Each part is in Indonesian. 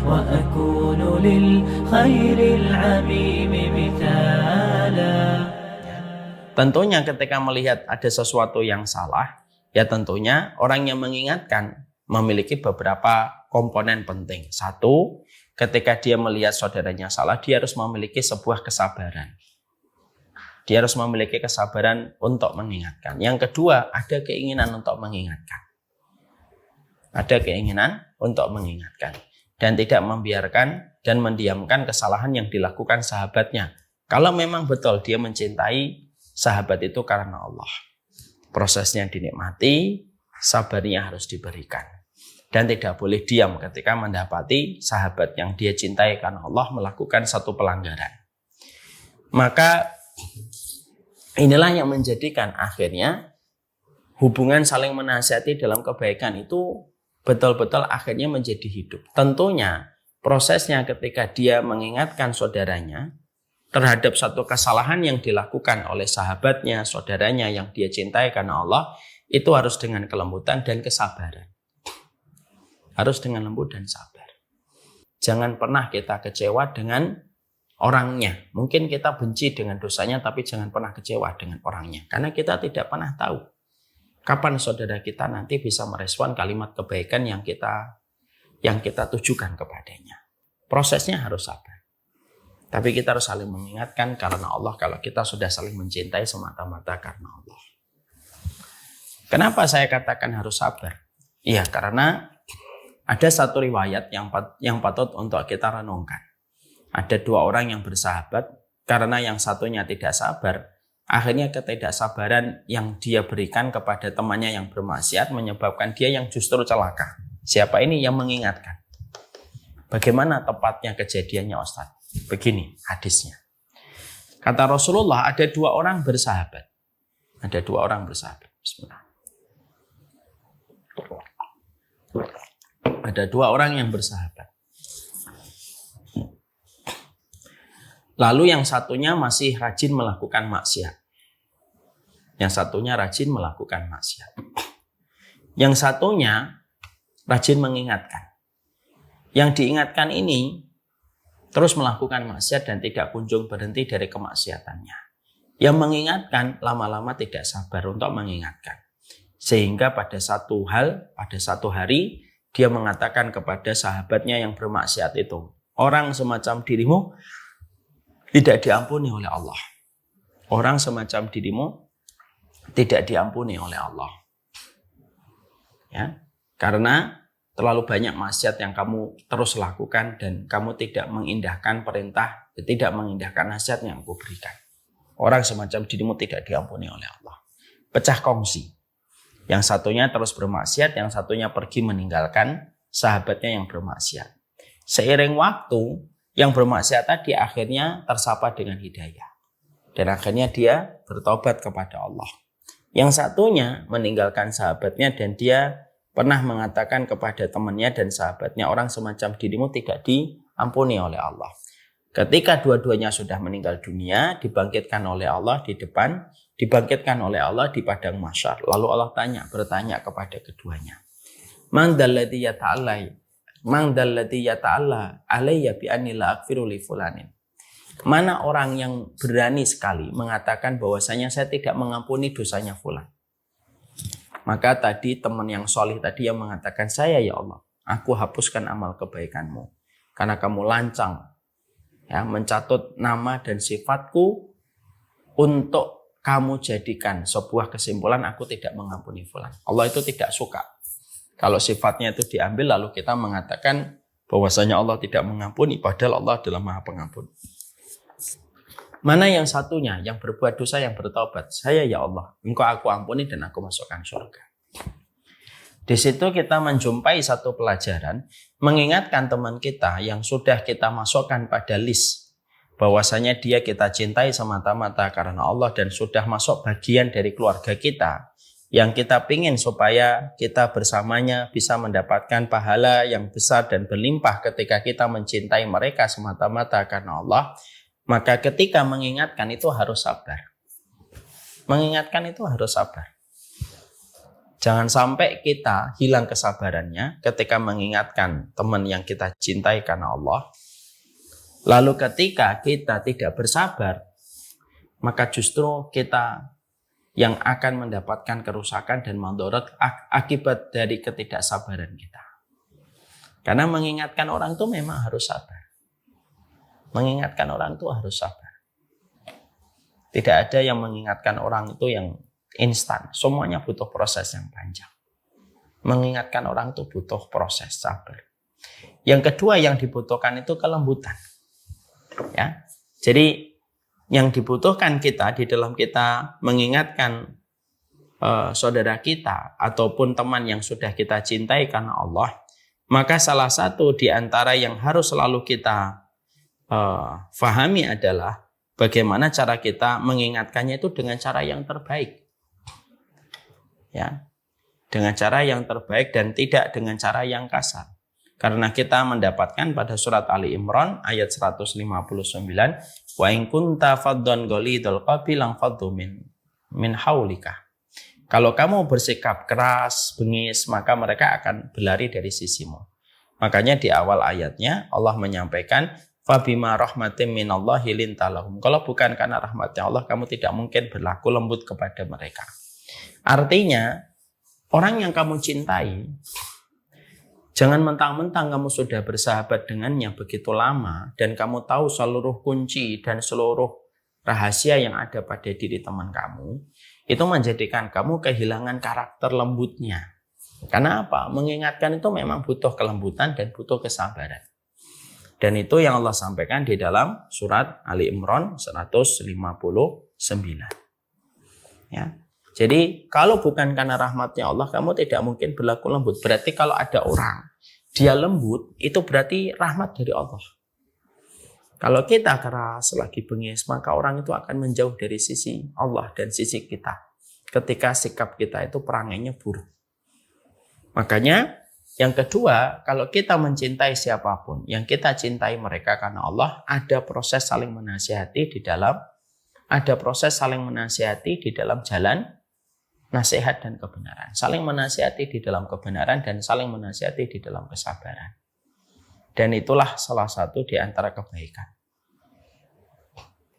وأكون للخير العميم مثالا. Tentunya ketika melihat ada sesuatu yang salah, ya tentunya orang yang mengingatkan memiliki beberapa komponen penting. Satu, ketika dia melihat saudaranya salah, dia harus memiliki sebuah kesabaran. Dia harus memiliki kesabaran untuk mengingatkan. Yang kedua, ada keinginan untuk mengingatkan. Ada keinginan untuk mengingatkan. Dan tidak membiarkan dan mendiamkan kesalahan yang dilakukan sahabatnya. Kalau memang betul dia mencintai sahabat itu karena Allah. Prosesnya dinikmati, sabarnya harus diberikan. Dan tidak boleh diam ketika mendapati sahabat yang dia cintai karena Allah melakukan satu pelanggaran. Maka inilah yang menjadikan akhirnya hubungan saling menasihati dalam kebaikan itu betul-betul akhirnya menjadi hidup. Tentunya prosesnya ketika dia mengingatkan saudaranya terhadap satu kesalahan yang dilakukan oleh sahabatnya, saudaranya yang dia cintai karena Allah, itu harus dengan kelembutan dan kesabaran. Harus dengan lembut dan sabar. Jangan pernah kita kecewa dengan orangnya. Mungkin kita benci dengan dosanya, tapi jangan pernah kecewa dengan orangnya. Karena kita tidak pernah tahu kapan saudara kita nanti bisa merespon kalimat kebaikan yang kita tujukan kepadanya. Prosesnya harus sabar. Tapi kita harus saling mengingatkan karena Allah kalau kita sudah saling mencintai semata-mata karena Allah. Kenapa saya katakan harus sabar? Iya, karena ada satu riwayat yang patut untuk kita renungkan. Ada dua orang yang bersahabat, karena yang satunya tidak sabar, akhirnya ketidaksabaran yang dia berikan kepada temannya yang bermaksiat menyebabkan dia yang justru celaka. Siapa ini yang mengingatkan? Bagaimana tepatnya kejadiannya, Ustaz? Begini hadisnya. Kata Rasulullah, ada dua orang bersahabat. Ada dua orang bersahabat. Bismillah. Ada dua orang yang bersahabat. Lalu yang satunya masih rajin melakukan maksiat. Yang satunya rajin melakukan maksiat. Yang satunya rajin mengingatkan. Yang diingatkan ini terus melakukan maksiat dan tidak kunjung berhenti dari kemaksiatannya. Yang mengingatkan lama-lama tidak sabar untuk mengingatkan. Sehingga pada satu hari, dia mengatakan kepada sahabatnya yang bermaksiat itu, orang semacam dirimu tidak diampuni oleh Allah. Orang semacam dirimu tidak diampuni oleh Allah. Ya, karena terlalu banyak maksiat yang kamu terus lakukan dan kamu tidak mengindahkan perintah, tidak mengindahkan nasihat yang aku berikan. Orang semacam dirimu tidak diampuni oleh Allah. Pecah kongsi. Yang satunya terus bermaksiat, yang satunya pergi meninggalkan sahabatnya yang bermaksiat. Seiring waktu, yang bermaksiat tadi akhirnya tersapa dengan hidayah. Dan akhirnya dia bertobat kepada Allah. Yang satunya meninggalkan sahabatnya dan dia pernah mengatakan kepada temannya dan sahabatnya, orang semacam dirimu tidak diampuni oleh Allah. Ketika dua-duanya sudah meninggal dunia, dibangkitkan oleh Allah di depan, dibangkitkan oleh Allah di padang mahsyar. Lalu Allah bertanya kepada keduanya, Man dalladhi yata'alla alayya bi anni la aghfiru li fulanin. Mana orang yang berani sekali mengatakan bahwasanya saya tidak mengampuni dosanya fulan. Maka tadi teman yang solih tadi yang mengatakan, saya ya Allah, aku hapuskan amal kebaikanmu. Karena kamu lancang ya, mencatut nama dan sifatku untuk kamu jadikan sebuah kesimpulan aku tidak mengampuni fulan. Allah itu tidak suka kalau sifatnya itu diambil lalu kita mengatakan bahwasanya Allah tidak mengampuni, padahal Allah adalah Maha Pengampun. Mana yang satunya yang berbuat dosa yang bertobat? Saya ya Allah, engkau aku ampuni dan aku masukkan surga. Di situ kita menjumpai satu pelajaran, mengingatkan teman kita yang sudah kita masukkan pada list bahwasanya dia kita cintai semata-mata karena Allah dan sudah masuk bagian dari keluarga kita, yang kita pingin supaya kita bersamanya bisa mendapatkan pahala yang besar dan berlimpah ketika kita mencintai mereka semata-mata karena Allah. Maka ketika mengingatkan itu harus sabar. Mengingatkan itu harus sabar. Jangan sampai kita hilang kesabarannya ketika mengingatkan teman yang kita cintai karena Allah. Lalu ketika kita tidak bersabar, maka justru kita yang akan mendapatkan kerusakan dan mandorot akibat dari ketidaksabaran kita. Karena mengingatkan orang itu memang harus sabar. Mengingatkan orang itu harus sabar. Tidak ada yang mengingatkan orang itu yang instan. Semuanya butuh proses yang panjang. Mengingatkan orang itu butuh proses sabar. Yang kedua yang dibutuhkan itu kelembutan. Ya. Jadi yang dibutuhkan kita di dalam kita mengingatkan saudara kita ataupun teman yang sudah kita cintai karena Allah, maka salah satu di antara yang harus selalu kita fahami adalah bagaimana cara kita mengingatkannya itu dengan cara yang terbaik. Ya, dengan cara yang terbaik dan tidak dengan cara yang kasar. Karena kita mendapatkan pada surat Ali Imran ayat 159, wa in kunta faddan ghalidul qalbi lang faddu min haulika. Kalau kamu bersikap keras, bengis, maka mereka akan berlari dari sisimu. Makanya di awal ayatnya Allah menyampaikan fabima rahmatin minallahi lintalahum. Kalau bukan karena rahmatnya Allah, kamu tidak mungkin berlaku lembut kepada mereka. Artinya, orang yang kamu cintai, jangan mentang-mentang kamu sudah bersahabat dengannya begitu lama dan kamu tahu seluruh kunci dan seluruh rahasia yang ada pada diri teman kamu, itu menjadikan kamu kehilangan karakter lembutnya. Karena apa? Mengingatkan itu memang butuh kelembutan dan butuh kesabaran. Dan itu yang Allah sampaikan di dalam surat Ali Imran 159. Ya. Jadi kalau bukan karena rahmatnya Allah, kamu tidak mungkin berlaku lembut. Berarti kalau ada orang, dia lembut, itu berarti rahmat dari Allah. Kalau kita keras, lagi bengis, maka orang itu akan menjauh dari sisi Allah dan sisi kita. Ketika sikap kita itu perangainya buruk. Makanya yang kedua, kalau kita mencintai siapapun, yang kita cintai mereka karena Allah, ada proses saling menasihati di dalam jalan nasihat dan kebenaran. Saling menasihati di dalam kebenaran dan saling menasihati di dalam kesabaran. Dan itulah salah satu di antara kebaikan.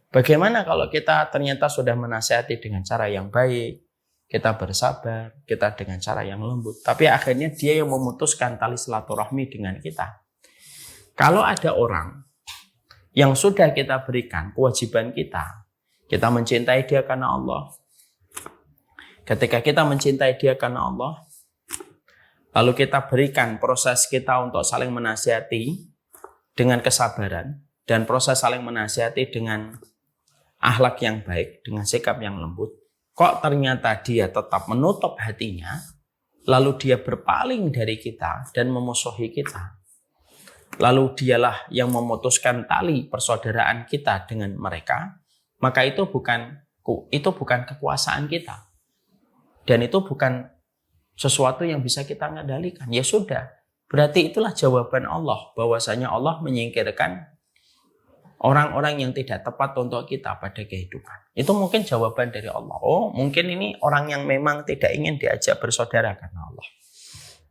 Bagaimana kalau kita ternyata sudah menasihati dengan cara yang baik, kita bersabar, kita dengan cara yang lembut, tapi akhirnya dia yang memutuskan tali silaturahmi dengan kita. Kalau ada orang yang sudah kita berikan kewajiban kita mencintai dia karena Allah. Ketika kita mencintai dia karena Allah, lalu kita berikan proses kita untuk saling menasihati dengan kesabaran dan proses saling menasihati dengan akhlak yang baik, dengan sikap yang lembut. Kok ternyata dia tetap menutup hatinya, lalu dia berpaling dari kita dan memusuhi kita. Lalu dialah yang memutuskan tali persaudaraan kita dengan mereka, maka itu bukan kekuasaan kita. Dan itu bukan sesuatu yang bisa kita kendalikan. Ya sudah, berarti itulah jawaban Allah. Bahwasanya Allah menyingkirkan orang-orang yang tidak tepat untuk kita pada kehidupan. Itu mungkin jawaban dari Allah. Oh, mungkin ini orang yang memang tidak ingin diajak bersaudara karena Allah.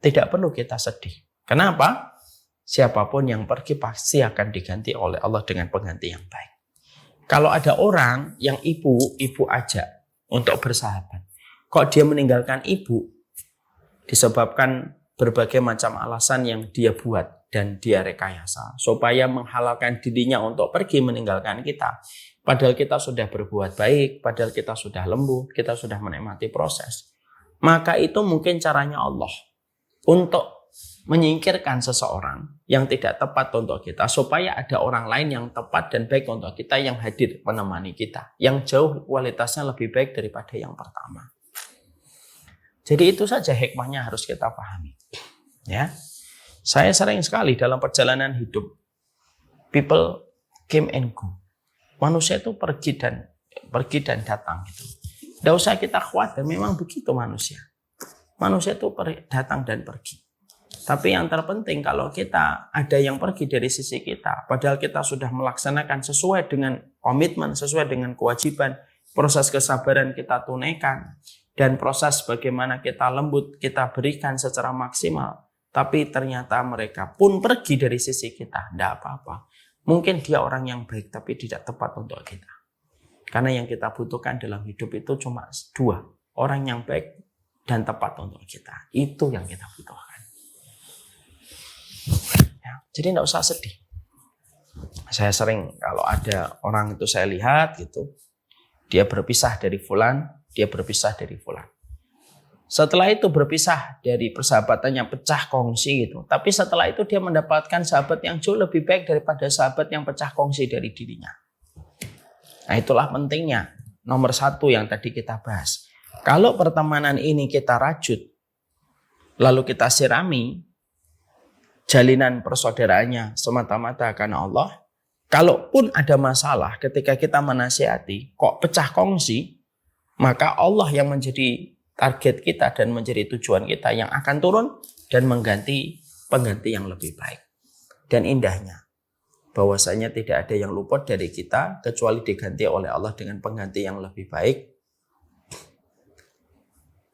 Tidak perlu kita sedih. Kenapa? Siapapun yang pergi pasti akan diganti oleh Allah dengan pengganti yang baik. Kalau ada orang yang ibu ajak untuk bersahabat, kok dia meninggalkan ibu disebabkan berbagai macam alasan yang dia buat dan dia rekayasa supaya menghalalkan dirinya untuk pergi meninggalkan kita. Padahal kita sudah berbuat baik, padahal kita sudah lembut, kita sudah menikmati proses. Maka itu mungkin caranya Allah untuk menyingkirkan seseorang yang tidak tepat untuk kita supaya ada orang lain yang tepat dan baik untuk kita yang hadir menemani kita, yang jauh kualitasnya lebih baik daripada yang pertama. Jadi itu saja hikmahnya harus kita pahami. Ya, saya sering sekali dalam perjalanan hidup, people came and go. Manusia itu pergi dan datang gitu. Tidak usah kita khawatir, memang begitu manusia. Manusia itu datang dan pergi. Tapi yang terpenting kalau kita ada yang pergi dari sisi kita, padahal kita sudah melaksanakan sesuai dengan komitmen, sesuai dengan kewajiban, proses kesabaran kita tunaikan, dan proses bagaimana kita lembut, kita berikan secara maksimal, tapi ternyata mereka pun pergi dari sisi kita, tidak apa-apa. Mungkin dia orang yang baik, tapi tidak tepat untuk kita. Karena yang kita butuhkan dalam hidup itu cuma dua, orang yang baik dan tepat untuk kita. Itu yang kita butuhkan. Ya, jadi tidak usah sedih. Saya sering kalau ada orang itu saya lihat gitu, dia berpisah dari fulan, dia berpisah dari fulan. Setelah itu berpisah dari persahabatannya, pecah kongsi gitu. Tapi setelah itu dia mendapatkan sahabat yang jauh lebih baik daripada sahabat yang pecah kongsi dari dirinya. Nah, itulah pentingnya. Nomor satu yang tadi kita bahas. Kalau pertemanan ini kita rajut, lalu kita sirami, jalinan persaudaraannya semata-mata karena Allah. Kalaupun ada masalah ketika kita menasihati, kok pecah kongsi, maka Allah yang menjadi target kita dan menjadi tujuan kita yang akan turun dan mengganti pengganti yang lebih baik. Dan indahnya, bahwasanya tidak ada yang luput dari kita kecuali diganti oleh Allah dengan pengganti yang lebih baik.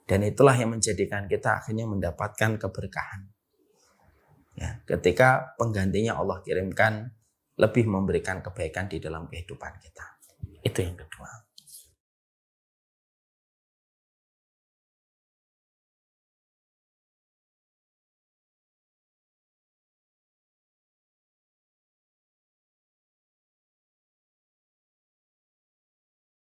Dan itulah yang menjadikan kita akhirnya mendapatkan keberkahan. Ya, ketika penggantinya Allah kirimkan lebih memberikan kebaikan di dalam kehidupan kita. Itu yang kedua.